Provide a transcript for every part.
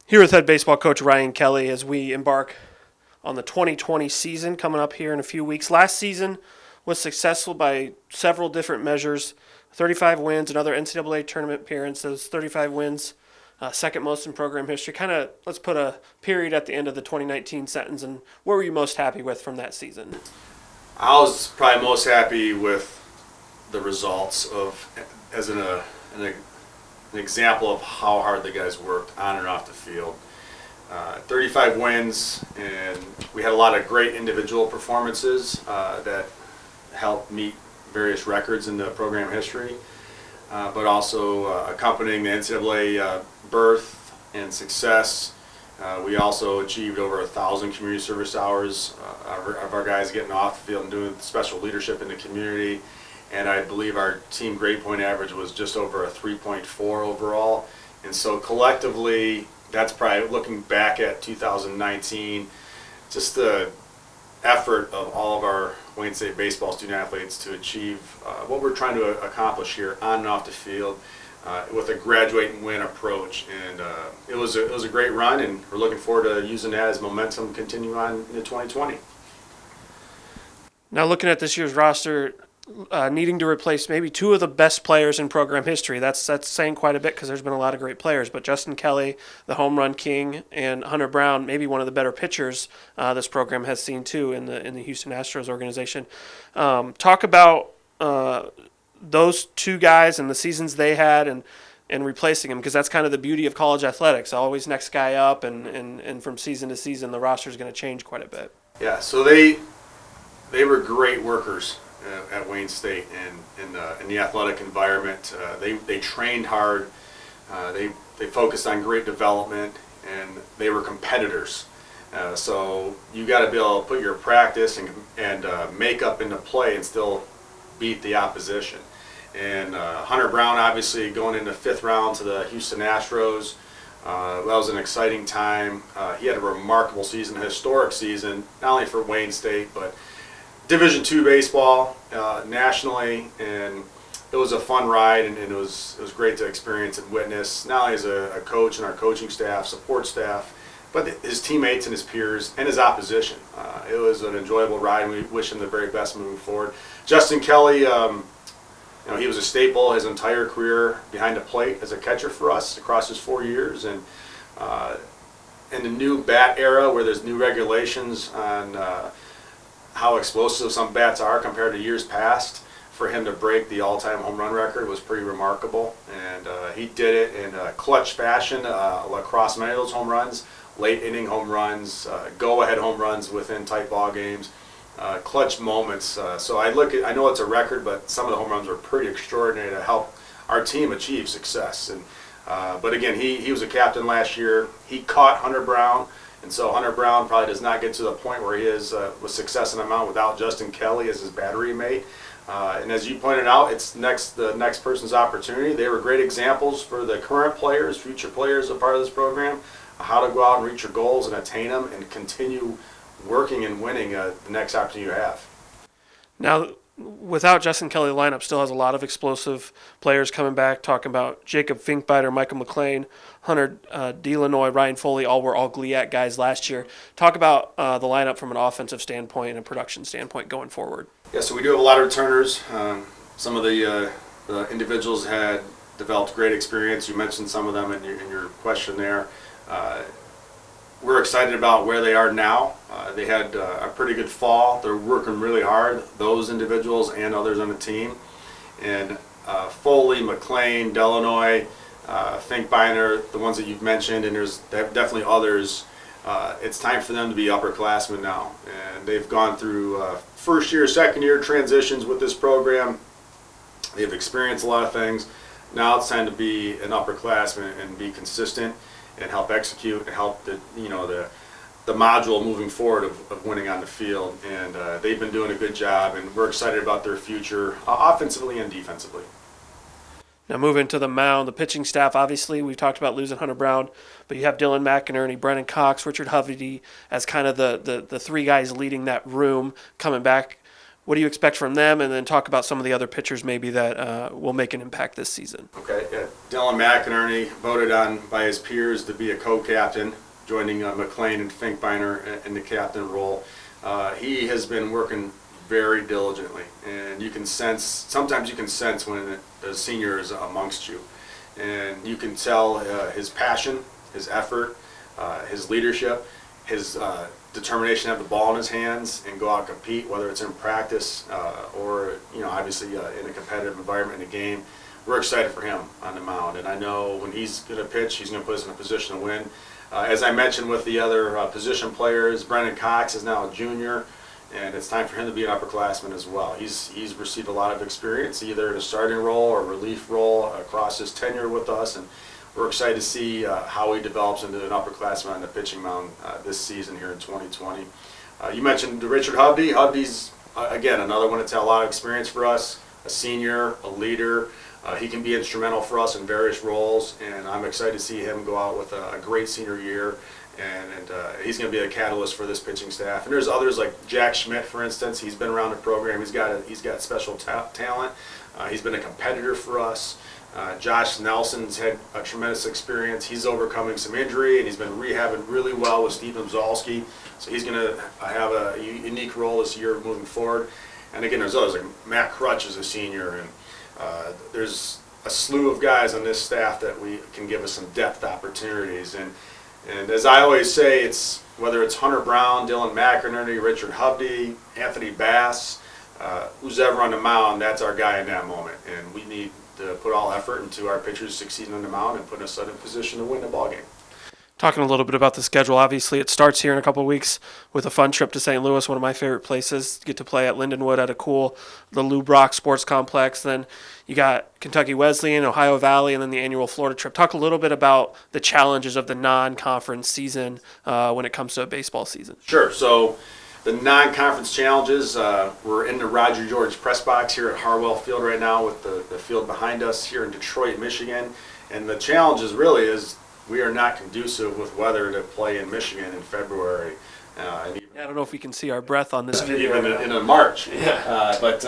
Here with head baseball coach Ryan Kelley as we embark on the 2020 season coming up here in a few weeks. Last season was successful by several different measures. 35 wins, another NCAA tournament appearance. Those 35 wins, second most in program history. Kind of let's put a period at the end of the 2019 sentence. And what were you most happy with from that season? I was probably most happy with the results of as an example of how hard the guys worked on and off the field. 35 wins, and we had a lot of great individual performances that helped meet various records in the program history, but also accompanying the NCAA birth and success. We also achieved over 1,000 community service hours of our guys getting off the field and doing special leadership in the community. And I believe our team grade point average was just over a 3.4 overall. And so collectively, that's probably looking back at 2019, just the effort of all of our Wayne State baseball student athletes to achieve what we're trying to accomplish here on and off the field with a graduate and win approach. And it was a great run, and we're looking forward to using that as momentum continue on into 2020. Now, looking at this year's roster, needing to replace maybe two of the best players in program history. That's saying quite a bit because there's been a lot of great players. But Justin Kelley, the home run king, and Hunter Brown, maybe one of the better pitchers this program has seen too in the Houston Astros organization. Talk about those two guys and the seasons they had and replacing them, because that's kind of the beauty of college athletics. Always next guy up, and from season to season the roster is going to change quite a bit. Yeah, so they were great workers at Wayne State and in the athletic environment. They trained hard. They focused on great development, and they were competitors. So you got to be able to put your practice and makeup into play and still beat the opposition. And Hunter Brown, obviously going into fifth round to the Houston Astros, that was an exciting time. He had a remarkable season, a historic season, not only for Wayne State, but Division II baseball nationally, and it was a fun ride, and it was great to experience and witness, not only as a coach and our coaching staff, support staff, but his teammates and his peers and his opposition. It was an enjoyable ride, and we wish him the very best moving forward. Justin Kelley, he was a staple his entire career behind the plate as a catcher for us across his 4 years, and in the new bat era where there's new regulations on how explosive some bats are compared to years past, for him to break the all-time home run record was pretty remarkable. And he did it in a clutch fashion across many of those home runs, late inning home runs, go-ahead home runs within tight ball games, clutch moments. So I know it's a record, but some of the home runs were pretty extraordinary to help our team achieve success. And but again, he was a captain last year. He caught Hunter Brown. And so Hunter Brown probably does not get to the point where he is with success in a mound without Justin Kelley as his battery mate. And as you pointed out, it's the next person's opportunity. They were great examples for the current players, future players, a part of this program, how to go out and reach your goals and attain them and continue working and winning the next opportunity you have. Now, without Justin Kelley, the lineup still has a lot of explosive players coming back. Talking about Jacob Finkbeiter, Michael McLean, Hunter Delanoy, Ryan Foley, all Gliac guys last year. Talk about the lineup from an offensive standpoint and a production standpoint going forward. Yeah, so we do have a lot of returners. Some of the individuals had developed great experience. You mentioned some of them in your question there. We're excited about where they are now. They had a pretty good fall. They're working really hard, those individuals and others on the team. And Foley, McLean, Delanoy, Finkbeiner, the ones that you've mentioned, and there's definitely others. It's time for them to be upperclassmen now. And they've gone through first year, second year transitions with this program. They've experienced a lot of things. Now it's time to be an upperclassman and be consistent and help execute and help the module moving forward of winning on the field. And they've been doing a good job, and we're excited about their future offensively and defensively. Now moving to the mound, the pitching staff, obviously we've talked about losing Hunter Brown, but you have Dylan Mcinerney, Brennan Cox, Richard Hovey as kind of the three guys leading that room coming back. What do you expect from them? And then talk about some of the other pitchers maybe that will make an impact this season. Okay, yeah. Dylan Mcinerney voted on by his peers to be a co-captain, joining McLean and Finkbeiner in the captain role. He has been working very diligently, and you can sense, sometimes you can sense when a senior is amongst you. And you can tell his passion, his effort, his leadership, his determination to have the ball in his hands and go out and compete, whether it's in practice or, obviously in a competitive environment in a game. We're excited for him on the mound, and I know when he's going to pitch, he's going to put us in a position to win. As I mentioned with the other position players, Brendan Cox is now a junior, and it's time for him to be an upperclassman as well. He's received a lot of experience, either in a starting role or relief role across his tenure with us, and we're excited to see how he develops into an upperclassman on the pitching mound this season here in 2020. You mentioned Richard Hovde. Hovde's, again, another one that's had a lot of experience for us, a senior, a leader. He can be instrumental for us in various roles, and I'm excited to see him go out with a great senior year, and he's going to be a catalyst for this pitching staff. And there's others like Jack Schmidt, for instance. He's been around the program. He's got special talent. He's been a competitor for us. Josh Nelson's had a tremendous experience. He's overcoming some injury, and he's been rehabbing really well with Stephen Zalski. So he's going to have a unique role this year moving forward. And again, there's others like Matt Crutch is a senior, and there's a slew of guys on this staff that we can give us some depth opportunities. And as I always say, it's whether it's Hunter Brown, Dylan Mcinerney, Richard Hovde, Anthony Bass, who's ever on the mound, that's our guy in that moment. And we need to put all effort into our pitchers succeeding on the mound and putting us in a position to win the ball game. Talking a little bit about the schedule, obviously it starts here in a couple of weeks with a fun trip to St. Louis, one of my favorite places. Get to play at Lindenwood at the Lou Brock Sports Complex. Then you got Kentucky Wesleyan, Ohio Valley, and then the annual Florida trip. Talk a little bit about the challenges of the non-conference season when it comes to a baseball season. Sure. So the non-conference challenges, we're in the Roger George press box here at Harwell Field right now with the field behind us here in Detroit, Michigan. And the challenges really is we are not conducive with weather to play in Michigan in February. And even, I don't know if we can see our breath on this video. Even in March. Yeah. But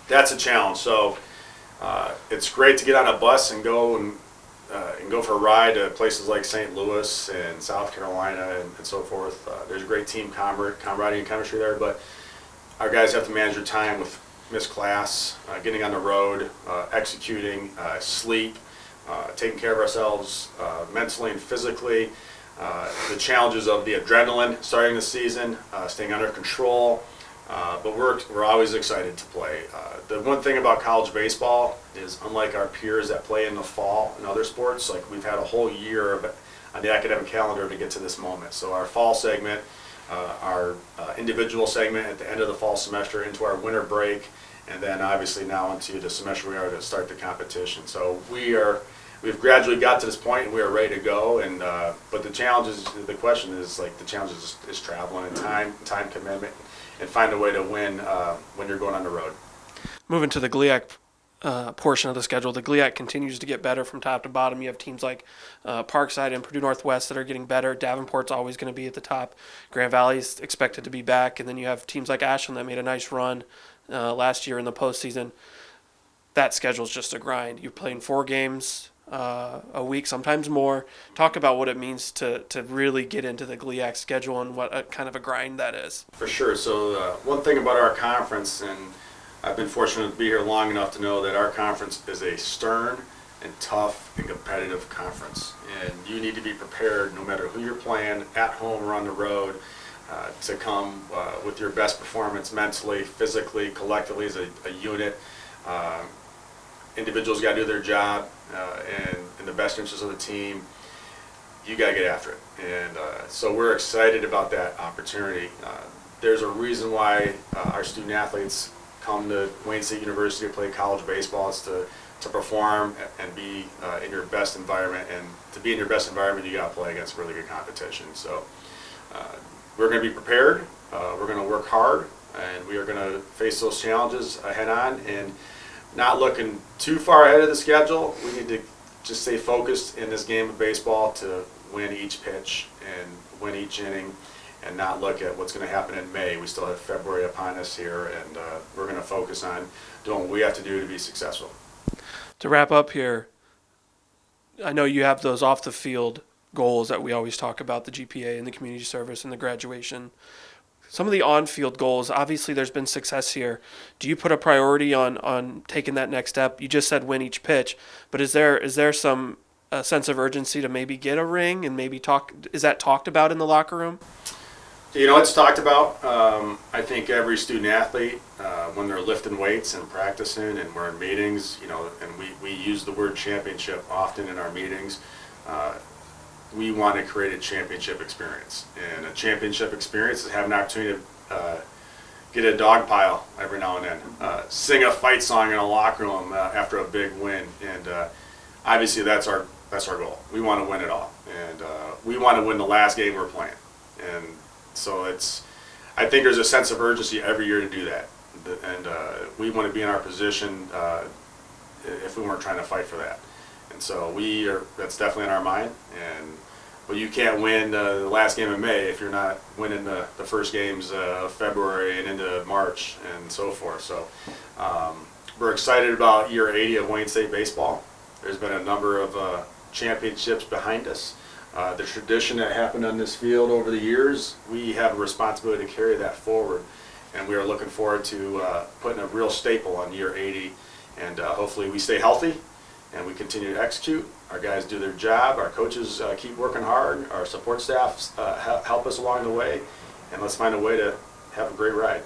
that's a challenge. So it's great to get on a bus and go for a ride to places like St. Louis and South Carolina and so forth. There's a great team camaraderie and chemistry there, but our guys have to manage their time with missed class, getting on the road, executing, sleep, taking care of ourselves mentally and physically, the challenges of the adrenaline starting the season, staying under control, but we're always excited to play. The one thing about college baseball is, unlike our peers that play in the fall in other sports, like we've had a whole year on the academic calendar to get to this moment. So our fall segment, our individual segment at the end of the fall semester into our winter break, and then obviously now into the semester we are to start the competition. So we've gradually got to this point and we are ready to go. And but the challenge is, the question is like the challenge is traveling and time commitment, and find a way to win when you're going on the road. Moving to the Gliac portion of the schedule, the Gliac continues to get better from top to bottom. You have teams like Parkside and Purdue Northwest that are getting better. Davenport's always going to be at the top. Grand Valley's expected to be back. And then you have teams like Ashland that made a nice run last year in the postseason. That schedule's just a grind. You're playing 4 games a week, sometimes more. Talk about what it means to really get into the Gliac schedule and what kind of a grind that is. For sure. So one thing about our conference, and I've been fortunate to be here long enough to know that our conference is a stern and tough and competitive conference. And you need to be prepared, no matter who you're playing, at home or on the road, to come with your best performance mentally, physically, collectively as a unit. Individuals got to do their job, and in the best interest of the team, you got to get after it. And so we're excited about that opportunity. There's a reason why our student athletes come to Wayne State University to play college baseball. It's to perform and be in your best environment. And to be in your best environment, you got to play against really good competition. So we're going to be prepared. We're going to work hard, and we are going to face those challenges head on. And not looking too far ahead of the schedule. We need to just stay focused in this game of baseball to win each pitch and win each inning, and not look at what's going to happen in May. We still have February upon us here, and we're going to focus on doing what we have to do to be successful. To wrap up here, I know you have those off the field goals that we always talk about, the GPA and the community service and the graduation. Some of the on-field goals, obviously there's been success here. Do you put a priority on taking that next step? You just said win each pitch, but is there some sense of urgency to maybe get a ring and maybe is that talked about in the locker room? It's talked about. I think every student athlete, when they're lifting weights and practicing and we're in meetings, and we use the word championship often in our meetings, we want to create a championship experience. And a championship experience is have an opportunity to get a dog pile every now and then, sing a fight song in a locker room after a big win. And obviously that's our goal. We want to win it all. And we want to win the last game we're playing. And so I think there's a sense of urgency every year to do that. And we want to be in our position if we weren't trying to fight for that. And so that's definitely in our mind. But you can't win the last game of May if you're not winning the first games of February and into March and so forth. So we're excited about year 80 of Wayne State baseball. There's been a number of championships behind us. The tradition that happened on this field over the years, we have a responsibility to carry that forward. And we are looking forward to putting a real staple on year 80. And hopefully we stay healthy and we continue to execute. Our guys do their job. Our coaches keep working hard. Our support staff help us along the way. And let's find a way to have a great ride.